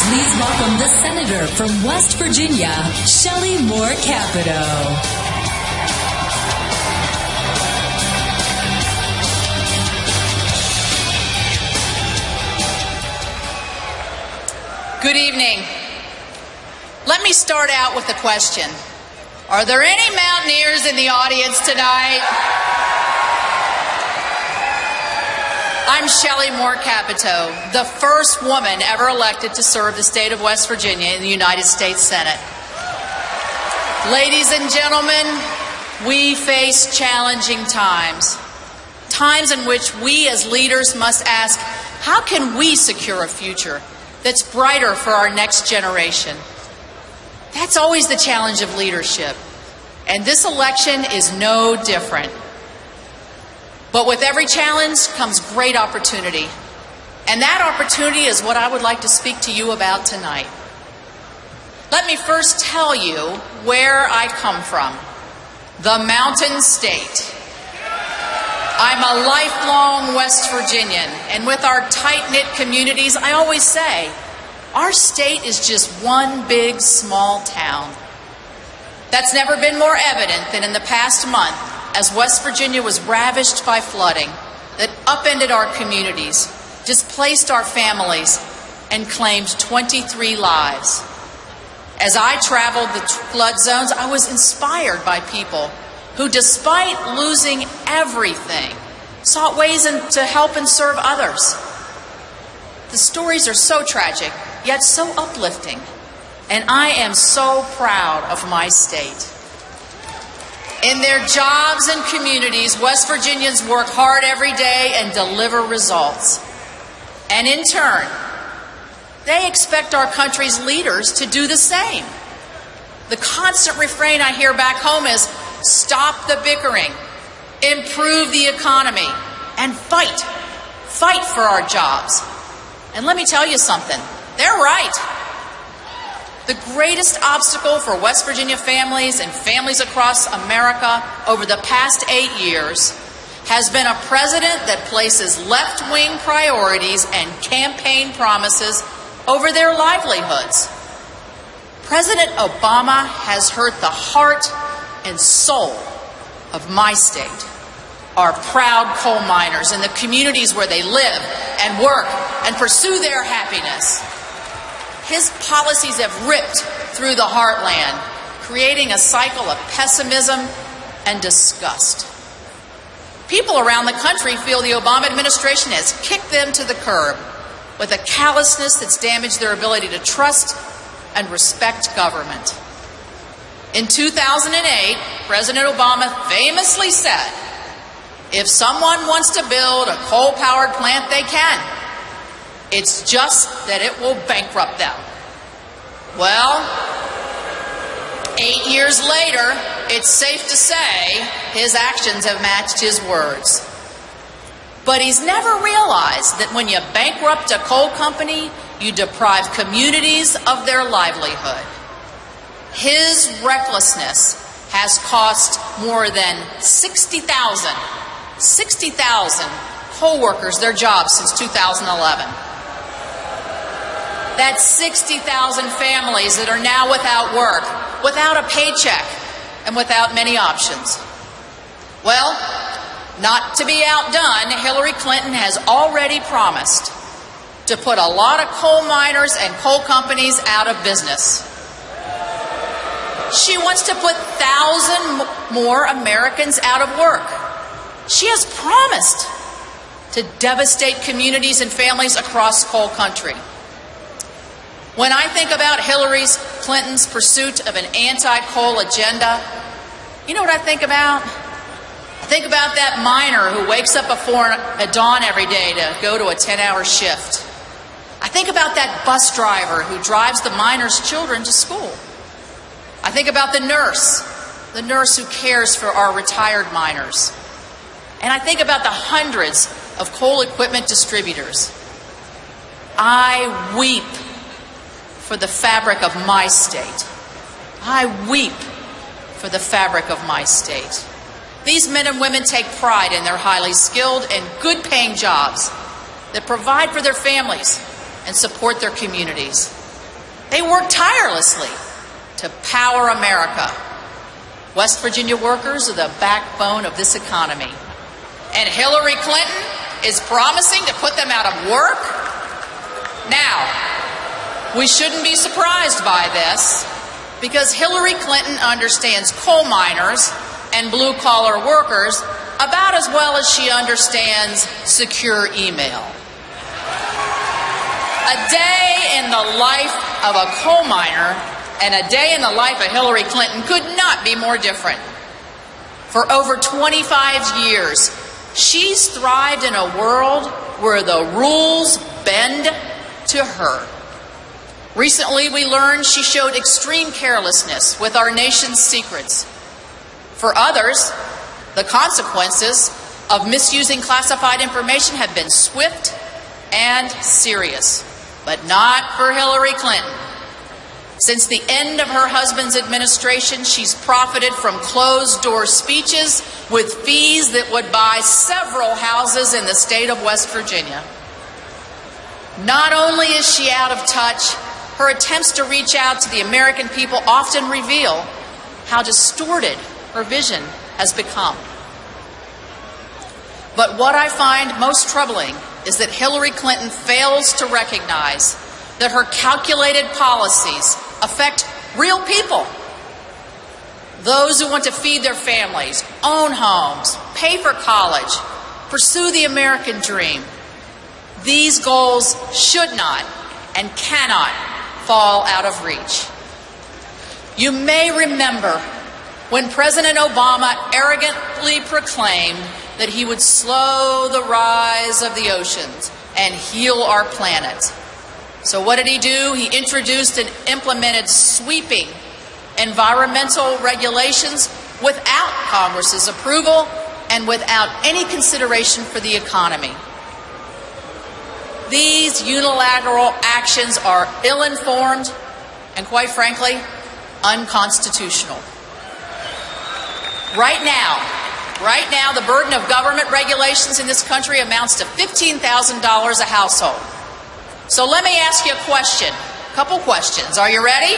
Please welcome the Senator from West Virginia, Shelley Moore Capito. Good evening. Let me start out with a question. Are there any mountaineers in the audience tonight? I'm Shelley Moore Capito, the first woman ever elected to serve the state of West Virginia in the United States Senate. Ladies and gentlemen, we face challenging times. Times in which we as leaders must ask, how can we secure a future that's brighter for our next generation? That's always the challenge of leadership. And this election is no different. But with every challenge comes great opportunity. And that opportunity is what I would like to speak to you about tonight. Let me first tell you where I come from, the Mountain State. I'm a lifelong West Virginian, and with our tight-knit communities, I always say, our state is just one big, small town. That's never been more evident than in the past month, as West Virginia was ravaged by flooding that upended our communities, displaced our families, and claimed 23 lives. As I traveled the flood zones, I was inspired by people who, despite losing everything, sought ways to help and serve others. The stories are so tragic, yet so uplifting, and I am so proud of my state. In their jobs and communities, West Virginians work hard every day and deliver results. And in turn, they expect our country's leaders to do the same. The constant refrain I hear back home is, stop the bickering, improve the economy, and fight. Fight for our jobs. And let me tell you something, they're right. The greatest obstacle for West Virginia families and families across America over the past 8 years has been a president that places left-wing priorities and campaign promises over their livelihoods. President Obama has hurt the heart and soul of my state, our proud coal miners in the communities where they live and work and pursue their happiness. His policies have ripped through the heartland, creating a cycle of pessimism and disgust. People around the country feel the Obama administration has kicked them to the curb with a callousness that's damaged their ability to trust and respect government. In 2008, President Obama famously said, if someone wants to build a coal-powered plant, they can. It's just that it will bankrupt them. Well, 8 years later, it's safe to say his actions have matched his words. But he's never realized that when you bankrupt a coal company, you deprive communities of their livelihood. His recklessness has cost more than 60,000 coal workers their jobs since 2011. That's 60,000 families that are now without work, without a paycheck, and without many options. Well, not to be outdone, Hillary Clinton has already promised to put a lot of coal miners and coal companies out of business. She wants to put 1,000 more Americans out of work. She has promised to devastate communities and families across coal country. When I think about Hillary Clinton's pursuit of an anti-coal agenda, you know what I think about? I think about that miner who wakes up before dawn every day to go to a 10-hour shift. I think about that bus driver who drives the miners' children to school. I think about the nurse who cares for our retired miners. And I think about the hundreds of coal equipment distributors. I weep for the fabric of my state. I weep for the fabric of my state. These men and women take pride in their highly skilled and good-paying jobs that provide for their families and support their communities. They work tirelessly to power America. West Virginia workers are the backbone of this economy. And Hillary Clinton is promising to put them out of work? Now, we shouldn't be surprised by this, because Hillary Clinton understands coal miners and blue-collar workers about as well as she understands secure email. A day in the life of a coal miner and a day in the life of Hillary Clinton could not be more different. For over 25 years, she's thrived in a world where the rules bend to her. Recently, we learned she showed extreme carelessness with our nation's secrets. For others, the consequences of misusing classified information have been swift and serious, but not for Hillary Clinton. Since the end of her husband's administration, she's profited from closed-door speeches with fees that would buy several houses in the state of West Virginia. Not only is she out of touch, her attempts to reach out to the American people often reveal how distorted her vision has become. But what I find most troubling is that Hillary Clinton fails to recognize that her calculated policies affect real people. Those who want to feed their families, own homes, pay for college, pursue the American dream. These goals should not and cannot fall out of reach. You may remember when President Obama arrogantly proclaimed that he would slow the rise of the oceans and heal our planet. So what did he do? He introduced and implemented sweeping environmental regulations without Congress's approval and without any consideration for the economy. These unilateral actions are ill-informed and, quite frankly, unconstitutional. Right now, the burden of government regulations in this country amounts to $15,000 a household. So let me ask you a couple questions. Are you ready?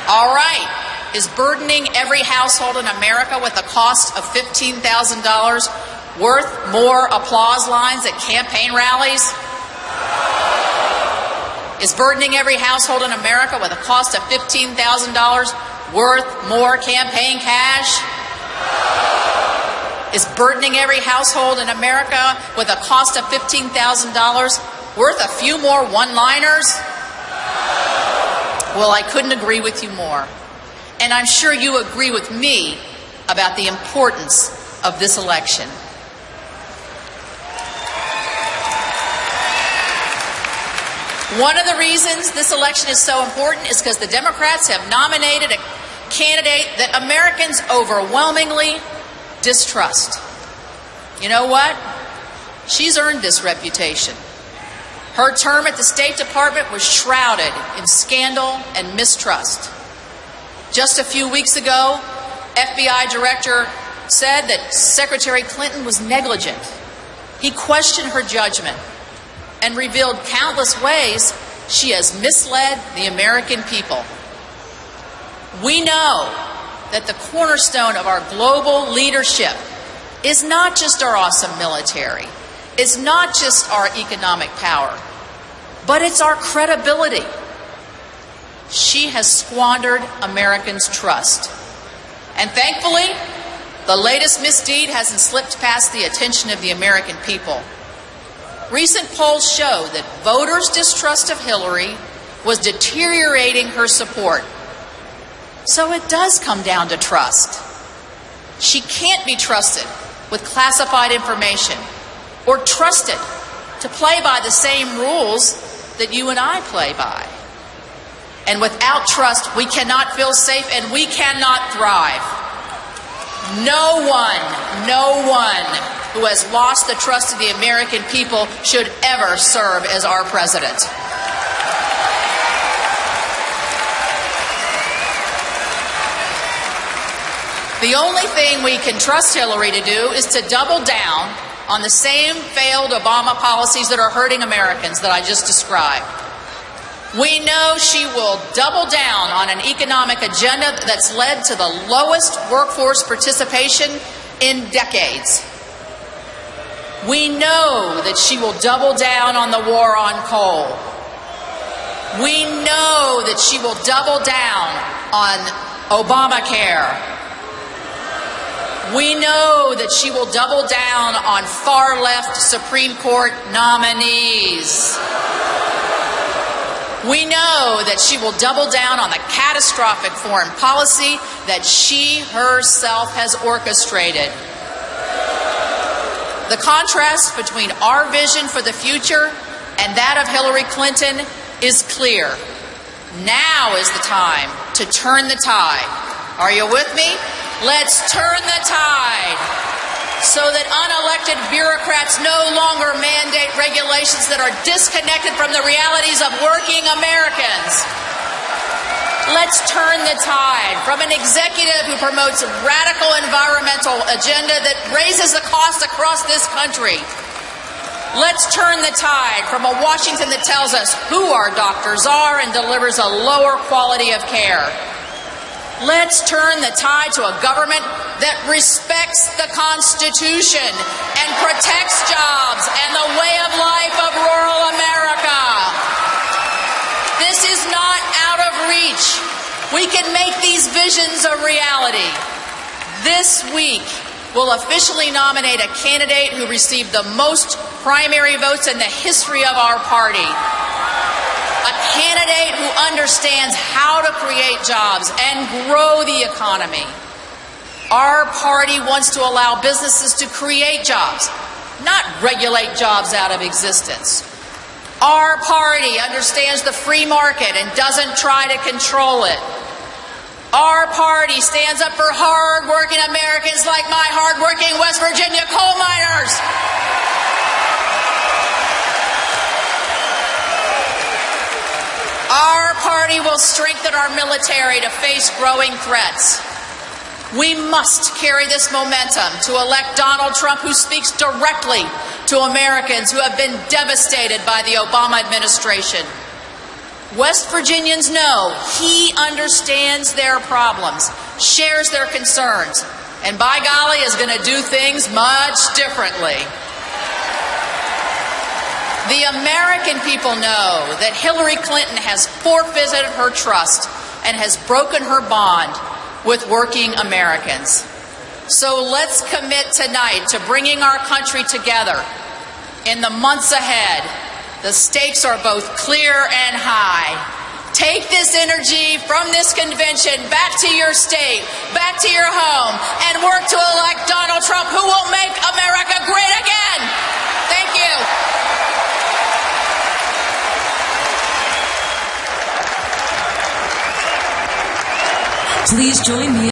All right. Is burdening every household in America with the cost of $15,000 worth more applause lines at campaign rallies? Is burdening every household in America with a cost of $15,000 worth more campaign cash? Is burdening every household in America with a cost of $15,000 worth a few more one-liners? Well, I couldn't agree with you more. And I'm sure you agree with me about the importance of this election. One of the reasons this election is so important is because the Democrats have nominated a candidate that Americans overwhelmingly distrust. You know what? She's earned this reputation. Her term at the State Department was shrouded in scandal and mistrust. Just a few weeks ago, FBI Director said that Secretary Clinton was negligent. He questioned her judgment and revealed countless ways she has misled the American people. We know that the cornerstone of our global leadership is not just our awesome military, it's not just our economic power, but it's our credibility. She has squandered Americans' trust. And thankfully, the latest misdeed hasn't slipped past the attention of the American people. Recent polls show that voters' distrust of Hillary was deteriorating her support. So it does come down to trust. She can't be trusted with classified information or trusted to play by the same rules that you and I play by. And without trust, we cannot feel safe and we cannot thrive. No one who has lost the trust of the American people should ever serve as our president. The only thing we can trust Hillary to do is to double down on the same failed Obama policies that are hurting Americans that I just described. We know she will double down on an economic agenda that's led to the lowest workforce participation in decades. We know that she will double down on the war on coal. We know that she will double down on Obamacare. We know that she will double down on far-left Supreme Court nominees. We know that she will double down on the catastrophic foreign policy that she herself has orchestrated. The contrast between our vision for the future and that of Hillary Clinton is clear. Now is the time to turn the tide. Are you with me? Let's turn the tide so that unelected bureaucrats no longer mandate regulations that are disconnected from the realities of working Americans. Let's turn the tide from an executive who promotes a radical environmental agenda that raises the cost across this country. Let's turn the tide from a Washington that tells us who our doctors are and delivers a lower quality of care. Let's turn the tide to a government that respects the Constitution and protects jobs and the way of life of rural America. This is not out of reach. We can make these visions a reality. This week, we'll officially nominate a candidate who received the most primary votes in the history of our party. A candidate who understands how to create jobs and grow the economy. Our party wants to allow businesses to create jobs, not regulate jobs out of existence. Our party understands the free market and doesn't try to control it. Our party stands up for hard-working Americans like my hard-working West Virginia coal miners. Our party will strengthen our military to face growing threats. We must carry this momentum to elect Donald Trump, who speaks directly to Americans who have been devastated by the Obama administration. West Virginians know he understands their problems, shares their concerns, and by golly is going to do things much differently. The American people know that Hillary Clinton has forfeited her trust and has broken her bond with working Americans. So let's commit tonight to bringing our country together. In the months ahead, the stakes are both clear and high. Take this energy from this convention back to your state, back to your home, and work to elect Donald Trump, who will make America great again. Thank you. Please join me.